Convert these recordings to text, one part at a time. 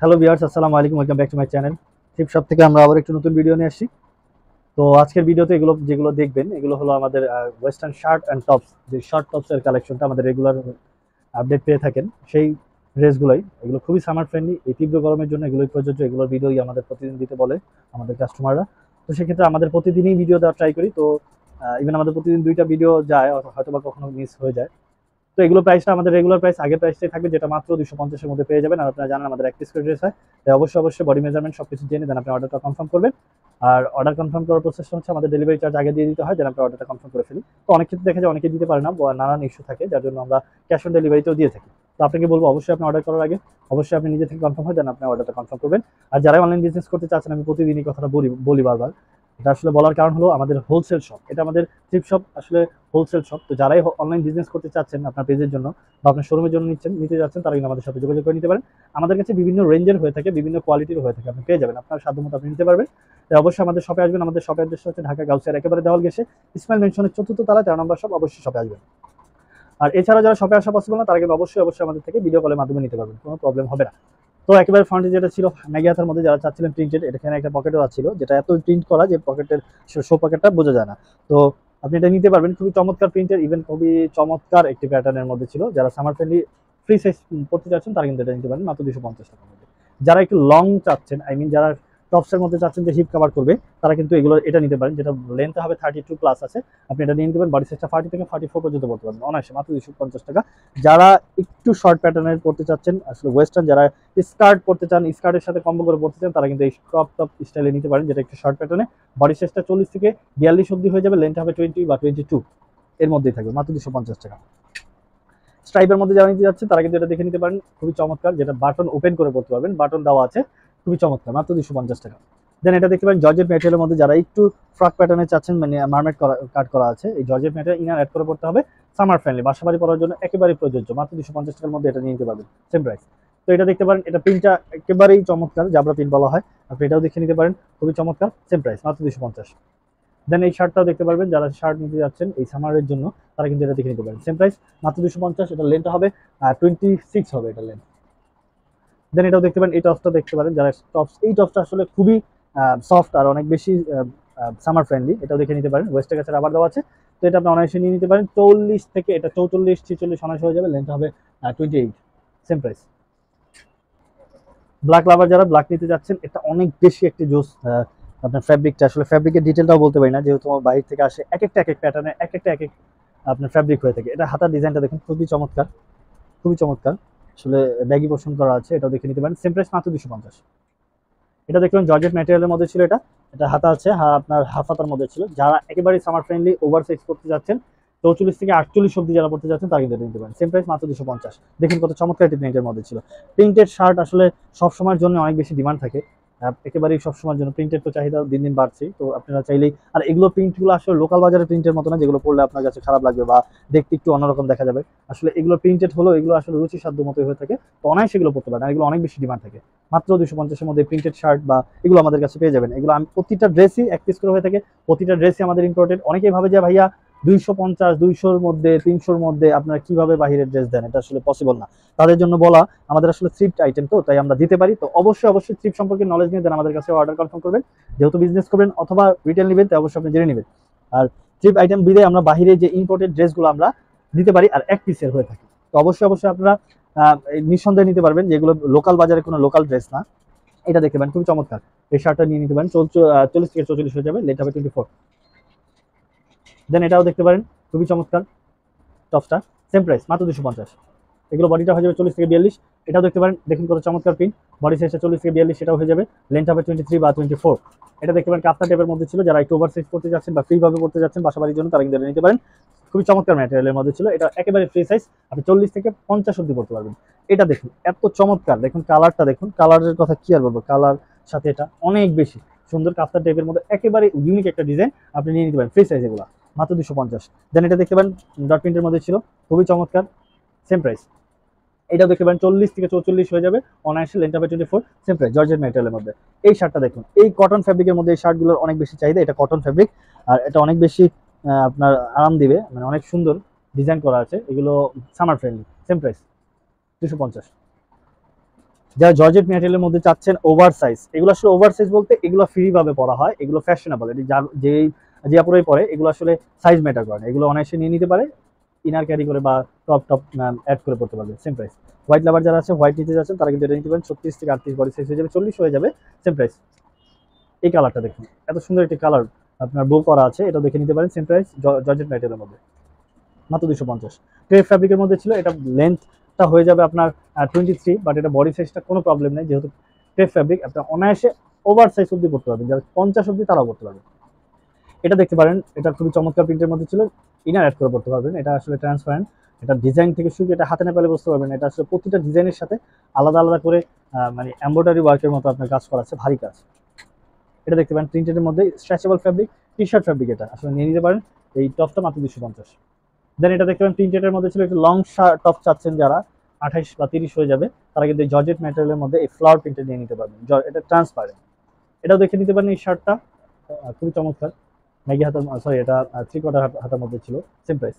Hello viewers, আসসালামু আলাইকুম। Welcome back to my channel থ্রিপ shop থেকে আমরা আবার একটু নতুন ভিডিও নিয়ে আসছি। তো আজকের ভিডিওতে যেগুলো দেখবেন এগুলো হলো আমাদের ওয়েস্টার্ন শার্ট অ্যান্ড টপস, যে শর্ট টপসের কালেকশনটা আমাদের রেগুলার আপডেট পেয়ে থাকেন সেই ড্রেসগুলোই। এগুলো খুবই সামার ফ্রেন্ডলি, এই তীব্র গরমের জন্য এগুলোই প্রযোজ্য। এগুলোর ভিডিওই আমাদের প্রতিদিন দিতে বলে আমাদের কাস্টমাররা। তো সেক্ষেত্রে আমাদের প্রতিদিনই ভিডিও দেওয়ার ট্রাই করি। তো ইভেন আমাদের প্রতিদিন 2টা ভিডিও যায়, হয়তো বা কখনো মিস হয়ে যায়। তো এগুলো প্রাইসটা আমাদের রেগুলার প্রাইস আগের প্রাইসটাই থাকবে, যেটা মাত্র 250-এর মধ্যে পেয়ে যাবেন। আর আপনারা জানেন আমাদের এক পিস করে ড্রেস হয়, তাই অবশ্যই বডি মেজারমেন্ট সবকিছু জেনে দেন আপনি অর্ডারটা কনফার্ম করবেন। আর অর্ডার কনফার্ম করার প্রসেসটা হচ্ছে আমাদের ডেলিভারি চার্জ আগে দিয়ে দিতে হয়, যেন আপনি অর্ডারটা কনফার্ম করে ফেলি। তো অনেক ক্ষেত্রে দেখা যায় অনেকে দিতে পারে না, নানান ইস্যু থাকে, যার জন্য আমরা ক্যাশ অন ডেলিভারিতেও দিয়ে থাকি। তো আপনাকে বলবো অবশ্যই আপনি অর্ডার করার আগে অবশ্যই আপনি নিজে থেকে কনফার্ম হয়, দেন আপনি অর্ডারটা কনফার্ম করবেন। আর যারা অনলাইন বিজনেস করতে চাচ্ছেন, আমি প্রতিদিনই কথাটা বলি বারবার। এটা আসলে বলার কারণ হলো আমাদের হোলসেল শপ, এটা আমাদের থ্রিফ্ট শপ আসলে হোলসেল শপ। তো যারাই অনলাইন বিজনেস করতে চাচ্ছেন আপনার পেজের জন্য বা আপনার শোরুমের জন্য নিতে যাচ্ছেন, তারা কিন্তু আমাদের সাথে যোগাযোগ করে নিতে পারেন। আমাদের কাছে বিভিন্ন রেঞ্জের হয়ে থাকে, বিভিন্ন কোয়ালিটির হয়ে থাকে, আপনি পেয়ে যাবেন আপনার সাধ্যমতো আপনি নিতে পারবেন। তাই অবশ্যই আমাদের শপে আসবেন। আমাদের শপের অ্যাড্রেস হচ্ছে ঢাকা গাউসিয়ার একেবারে দেওয়াল গেছে ইসমাইল মেনশনের 4th তলা 13 নম্বর শপ। অবশ্যই শপে আসবেন। আর এছাড়া যারা শপে আসা পসিবল না, তারা কিন্তু অবশ্যই আমাদের থেকে ভিডিও কলের মাধ্যমে নিতে পারবেন, কোনো প্রবলেম হবে না। তো একেবারে ফ্রন্টে যেটা ছিল ম্যাগি হাতার মধ্যে, যারা চাচ্ছিলেন প্রিন্টেড, এখানে একটা পকেটও ছিল, যেটা এত প্রিন্ট করা যে পকেটের শো পকেটটা বোঝা যায় না। তো আপনি এটা নিতে পারবেন, খুবই চমৎকার প্রিন্টের, ইভেন খুবই চমৎকার একটি প্যাটার্নের মধ্যে ছিল। যারা সামার ফ্রেন্ডলি ফ্রি সাইজ পড়তে চাচ্ছেন, তারা কিন্তু এটা নিতে পারেন মাত্র 250 টাকার মধ্যে। যারা একটু লং চাচ্ছেন, যারা টপসের মধ্যে চাচ্ছেন যে হিপ কভার করবে, তারা কিন্তু এটা নিতে পারেন, যেটা লেন্থ হবে 32 প্লাস আছে। আপনি এটা নিয়ে নিতে পারেন, বডি সাইজটা 40 থেকে 44 পর্যন্ত পড়তে পারবেন অনায়াসে মাত্র 250 টাকা। যারা একটু শর্ট প্যাটার্নের পড়তে চাচ্ছেন, আসলে ওয়েস্টার্ন, যারা স্কার্ট পড়তে চান, স্কার্টের সাথে কম্বো করে পড়তে চান, তারা কিন্তু এই ক্রপ টপ স্টাইলে নিতে পারেন, যেটা একটু শর্ট প্যাটার্নে। বডি সাইজটা 40 থেকে 42 অব্দি হয়ে যাবে, লেন্থ হবে 20 বা 22, এর মধ্যেই থাকবে মাত্র 250 টাকা। স্ট্রাইপের মধ্যে যারা নিতে যাচ্ছে, তারা কিন্তু এটা দেখে নিতে পারেন, খুবই চমৎকার, যেটা বাটন ওপেন করে পড়তে পারবেন, বাটন দেওয়া আছে, খুবই চমৎকার মাত্র 250 টাকা। দেন এটা দেখতে পারেন জর্জেট ম্যাটেরিয়ালের মধ্যে, যারা একটু ফ্রক প্যাটার্নে চাচ্ছেন, মার্মেট কাট করা আছে, এই জর্জেট ম্যাটেরিয়াল ইনার অ্যাড করে পড়তে হবে। সামার ফ্রেন্ডলি বাসাবাড়ি পরার জন্য একেবারে প্রযোজ্য, মাত্র 250 টাকার মধ্যে এটা নিয়ে নিতে পারবেন, সেম প্রাইস। তো এটা দেখতে পারেন, এটা প্রিন্টটা একেবারেই চমৎকার, জাবরা প্রিন্ট বলা হয়, আপনি এটাও দেখে নিতে পারেন, খুবই চমৎকার, সেম প্রাইস মাত্র 250। দেন এই শার্টটাও দেখতে পারবেন, যারা শার্ট নিতে যাচ্ছেন এই সামারের জন্য, তারা কিন্তু এটা দেখে নিতে পারেন, সেম প্রাইস মাত্র 250। এটা লেন্থটা হবে 26 হবে এটা লেন্থ। দেন এটাও দেখতে পারেন, এই টপসটা দেখতে পারেন, যারা টপস, এই টপসটা আসলে খুবই সফট আর অনেক বেশি সামার ফ্রেন্ডলি, এটাও দেখে নিতে পারেন, ওয়েস্টের কাছে রাবার দেওয়া আছে। তো এটা আপনি অনায়াসে নিয়ে নিতে পারেন, 40 থেকে এটা 44-46 অনায়াসে হয়ে যাবে, লেন্থ হবে 28, সেম প্রাইস। ব্ল্যাক লাভার যারা ব্ল্যাক নিতে যাচ্ছেন, এটা অনেক বেশি একটি জোস। আপনার ফ্যাব্রিকটা, আসলে ফ্যাব্রিকের ডিটেলটাও বলতে পারি না, যেহেতু আমার বাইরে থেকে আসে, এক একটা প্যাটার্নে এক আপনার ফ্যাব্রিক হয়ে থাকে। এটা হাতার ডিজাইনটা দেখুন, খুবই চমৎকার, খুবই চমৎকার, আসলে ব্যাগি পোর্শন করা আছে, এটাও দেখে নিতে পারেন, সেম প্রাইস মাত্র 250। এটা দেখবেন জর্জেট ম্যাটেরিয়ালের মধ্যে ছিল, এটা হাতা আছে, আপনার হাফ হাতার মধ্যে ছিল। যারা একেবারে সামার ফ্রেন্ডলি ওভার সাইজ করতে যাচ্ছেন, 44 থেকে 48 অব্দি যারা পড়তে যাচ্ছেন, তারা কিন্তু নিতে পারেন, সেম প্রাইস মাত্র 250। দেখুন কত চমৎকার একটি প্রিন্টের মধ্যে ছিল। প্রিন্টেড শার্ট আসলে সবসময়ের জন্য অনেক বেশি ডিমান্ড থাকে, একেবারেই সবসময়ের জন্য প্রিন্টেড তো চাহিদা দিন দিন বাড়ছে। তো আপনারা চাইলেই, আর এগুলো প্রিন্টগুলো আসলে লোকাল বাজারের প্রিন্টের মতো না, যেগুলো পড়লে আপনার কাছে খারাপ লাগবে বা দেখতে একটু অন্যরকম দেখা যাবে। আসলে এগুলো প্রিন্টেড হলো, এগুলো আসলে রুচি সাধ্য মতো হয়ে থাকে, তো অনায়াসে এগুলো পড়তে পারেন, এগুলো অনেক বেশি ডিমান্ড থাকে। মাত্র 250-এর মধ্যে প্রিন্টেড শার্ট বা এগুলো আমাদের কাছে পেয়ে যাবেন। এগুলো আমি প্রতিটা ড্রেসই এক পিস করে হয়ে থাকে, প্রতিটা ড্রেসই আমাদের ইম্পোর্টেড। অনেকেই ভাবে যে ভাইয়া 250, 200-র মধ্যে, 300-র মধ্যে আপনারা কিভাবে বাহিরের ড্রেস দেন, এটা আসলে পসিবল না। তাদের জন্য বলা, আমাদের আসলে থ্রিফ্ট আইটেম, তো তাই আমরা দিতে পারি। তো অবশ্যই থ্রিফ্ট সম্পর্কে নলেজ নিয়ে দেন আমাদের কাছে অর্ডার কনফার্ম করবেন। যেহেতু বিজনেস করবেন অথবা রিটেল নেবেন, তাই অবশ্যই আপনি জেনে নেবেন। আর থ্রিফ্ট আইটেম বিদে আমরা বাহিরে যে ইম্পোর্টেড ড্রেসগুলো আমরা দিতে পারি, আর এক পিসের হয়ে থাকে। তো অবশ্যই আপনারা নিঃসন্দেহে নিতে পারবেন, যেগুলো লোকাল বাজারে কোনো লোকাল ড্রেস না। এটা দেখতে পারেন, খুবই চমৎকার, এই শার্টটা নিয়ে নিতে পারেন, 40 থেকে 44 হয়ে যাবে, লেট হবে 24। দেন এটাও দেখতে পারেন, খুবই চমৎকার টপসটা, সেম প্রাইস মাত্র 250। এগুলো বডিটা হয়ে যাবে 40 থেকে 42। এটাও দেখতে পারেন, দেখুন কত চমৎকার প্রিন্ট, বডি সাইজটা 40 থেকে 42 সেটাও হয়ে যাবে, লেন্থ হবে 23 বা 24। এটা দেখতে পারেন কাপ্তা টাইপের মধ্যে ছিল, যারা একটু ওভার সাইজ করতে যাচ্ছেন বা ফ্রি ভাবে করতে যাচ্ছেন বাসাবাড়ির জন্য, তারা কিন্তু এটা নিতে পারেন। খুবই চমৎকার ম্যাটেরিয়ালের মধ্যে ছিল, এটা একেবারে ফ্রি সাইজ, আপনি 40 থেকে 50 অব্দি করতে পারবেন। এটা দেখুন এত চমৎকার, দেখুন কালারটা, দেখুন কালারের কথা কি আর বলবো, কালার সাথে এটা অনেক বেশি সুন্দর, কাপ্তার টাইপের মধ্যে একেবারে ইউনিক একটা ডিজাইন, আপনি নিয়ে নিতে পারেন ফ্রি সাইজ, এগুলো মাত্র 250। দেন এটা দেখতে পারেন ডট প্রিন্টের মধ্যে ছিল, খুবই চমৎকার, সেম প্রাইস। এটাও দেখতে পারেন 40 থেকে 44 হয়ে যাবে অনায়াসে, লেন্থ হবে 24, সেম প্রাইস, জর্জেট ম্যাটেরিয়ালের মধ্যে। এই শার্টটা দেখুন, এই কটন ফ্যাব্রিকের মধ্যে এই শার্টগুলোর অনেক বেশি চাহিদা, এটা কটন ফ্যাব্রিক, আর এটা অনেক বেশি আপনার আরাম দিবে, মানে অনেক সুন্দর ডিজাইন করা আছে, এগুলো সামার ফ্রেন্ডলি, সেম প্রাইস 250। যারা জর্জেট ম্যাটেরিয়ালের মধ্যে চাচ্ছেন ওভার সাইজ, এগুলো আসলে ওভার সাইজ বলতে এগুলো ফ্রি ভাবে পরা হয়, এগুলো ফ্যাশনেবল, এটি যে যে আপুরাই পরে এগুলো আসলে সাইজ ম্যাটার করে না, এগুলো অনায়াসে নিয়ে নিতে পারে, ইনার ক্যারি করে বা টপ টপ অ্যাড করে পড়তে পারবে, সেম প্রাইস। হোয়াইট লাভার যারা আছে, হোয়াইট নিতে যাচ্ছেন তারা কিন্তু এটা নিতে পারেন, 36 থেকে 38 বডি সাইজ হয়ে যাবে, 40 হয়ে যাবে, সেম প্রাইস। এই কালারটা দেখুন, এত সুন্দর একটি কালার আপনার বো করা আছে, এটা দেখে নিতে পারেন, সেম প্রাইস, জর্জেট ম্যাটেরিয়ালের মধ্যে মাত্র 250। ক্রেপ ফ্যাব্রিকের মধ্যে ছিল, এটা লেন্থটা হয়ে যাবে আপনার 23, বাট এটা বডি সাইজটা কোনো প্রবলেম নেই, যেহেতু ক্রেপ ফ্যাব্রিক আপনার অনায়াসে ওভার সাইজ অব্দি করতে পারবেন, যারা 50 অব্দি তারাও করতে পারবেন। এটা দেখতে পারেন, এটা খুবই চমৎকার প্রিন্টের মধ্যে ছিল, ইনার অ্যাড করে পড়তে পারবেন, এটা আসলে ট্রান্সপারেন্ট, এটা ডিজাইন থেকে শুরু, এটা হাতে না পেলে বুঝতে পারবেন, এটা আসলে প্রতিটা ডিজাইনের সাথে আলাদা আলাদা করে মানে এমব্রয়ডারি ওয়ার্কের মতো আপনার কাজ করা আছে, ভারী কাজ। এটা দেখতে পারেন প্রিন্টের মধ্যে stretchable fabric, T shirt fabric, এটা আসলে নিয়ে নিতে পারেন। এই টপটা মাত্র 250। দেন এটা দেখতে পারেন প্রিন্টেডের মধ্যে ছিল, একটু লং টপ চাচ্ছেন যারা, 28 বা 30 হয়ে যাবে, তারা কিন্তু এই জর্জেট ম্যাটেরিয়ালের মধ্যে এই ফ্লাওয়ার প্রিন্টেড নিয়ে নিতে পারবেন, এটা ট্রান্সপারেন্ট। এটাও দেখে নিতে পারেন, এই শার্টটা খুবই চমৎকার, ম্যাগি হাতার, সরি এটা 3/4 হাতার মধ্যে ছিল, সেম প্রাইস।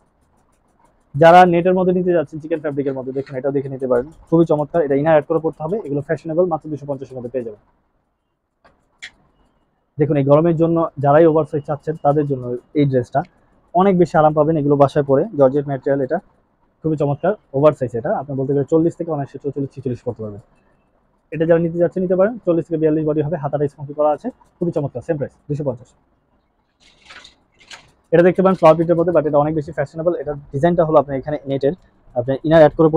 যারা নেটের মধ্যে নিতে যাচ্ছেন চিকেন ফ্যাব্রিকের মধ্যে, দেখুন এটাও দেখে নিতে পারেন, খুবই চমৎকার, এটা ইনার অ্যাড করে পড়তে হবে, এগুলো ফ্যাশনেবল, মাত্র 250 এর মধ্যে পেয়ে যাবেন। দেখুন এই গরমের জন্য যারাই ওভার সাইজ চাচ্ছেন তাদের জন্য এই ড্রেসটা অনেক বেশি আরাম পাবেন, এগুলো বাসায় পরে, জর্জেট ম্যাটেরিয়াল, এটা খুবই চমৎকার, ওভার সাইজ, এটা আপনি বলতে গেলে 40 থেকে 44 করতে পারবেন। এটা যারা নিতে যাচ্ছেন নিতে পারেন, 40 থেকে 42 বডি হবে, হাতাটা স্মোকি করা আছে, খুবই চমৎকার, সেম প্রাইস 250। এটা দেখতে পারেন ফ্লাওয়ার প্রিন্টের মধ্যে, বাট এটা অনেক বেশি ফ্যাশনেবল, এটা ডিজাইনটা হলো আপনার এখানে নেটের, আপনার ইনার অ্যাড করে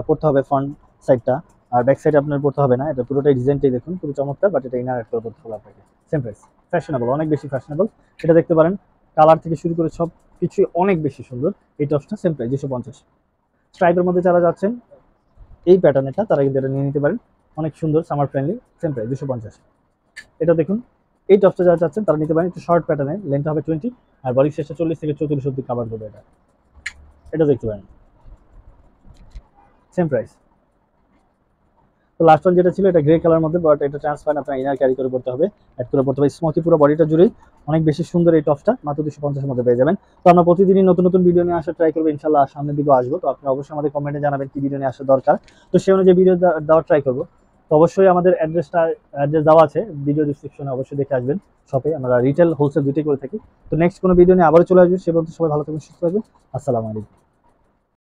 পড়তে হবে ফ্রন্ট সাইডটা, আর ব্যাক সাইড আপনার পড়তে হবে না, এটা পুরোটাই ডিজাইনটাই দেখুন খুবই চমৎকার, বাট এটা ইনার অ্যাড করে পড়তে হবে আপনাকে, সেম প্রাইস, ফ্যাশনেবল, অনেক বেশি ফ্যাশনেবল। এটা দেখতে পারেন কালার থেকে শুরু করে সব কিছুই অনেক বেশি সুন্দর, এই টপসটা সেম প্রাইস 250। স্ট্রাইপের মধ্যে যারা যাচ্ছেন এই প্যাটার্নেরটা, তারা কিন্তু এটা নিয়ে নিতে পারেন, অনেক সুন্দর, সামার ফ্রেন্ডলি, সেম প্রাইস 250। এটা দেখুন, এই টপসটা যারা চাচ্ছেন তারা নিতে পারেন, একটু শর্ট প্যাটার্নের, লেন্থ হবে 20, আর বডি সাইজটা 40 থেকে 44 অব্দি কাভার করবে, এটা দেখতে পারেন, সেম প্রাইস। তো লাস্ট ওয়ান যেটা ছিল, এটা গ্রে কালার মধ্যে, বাট এটা ট্রান্সপারেন্ট, আপনার ইনার ক্যারি করে পড়তে হবে, অ্যাড করে পড়তে হবে, স্মোকি পুরো বডিটা জুড়েই, অনেক বেশি সুন্দর এই টপসটা, মাত্র 250 এর মধ্যে পেয়ে যাবেন। তো আমরা প্রতিদিনই নতুন নতুন ভিডিও নিয়ে আসার ট্রাই করবো, ইনশাল্লাহ সামনের দিকেও আসবো, তো আপনি অবশ্যই আমাদের কমেন্টে জানাবেন কি ভিডিও নিয়ে আসা দরকার, তো সেই অনুযায়ী ভিডিও দেওয়ার ট্রাই করবো। তো অবশ্যই আমাদের অ্যাড্রেস দেওয়া আছে ভিডিও ডিসক্রিপশনে, অবশ্যই দেখে আসবেন। শপে আমরা রিটেল হোলসেল দুটোই করে থাকি। তো নেক্সট কোনো ভিডিও নিয়ে আবারও চলে আসবেন, সে পর্যন্ত সবাই ভালো থাকবেন, সুস্থ থাকবেন, আসসালামু আলাইকুম।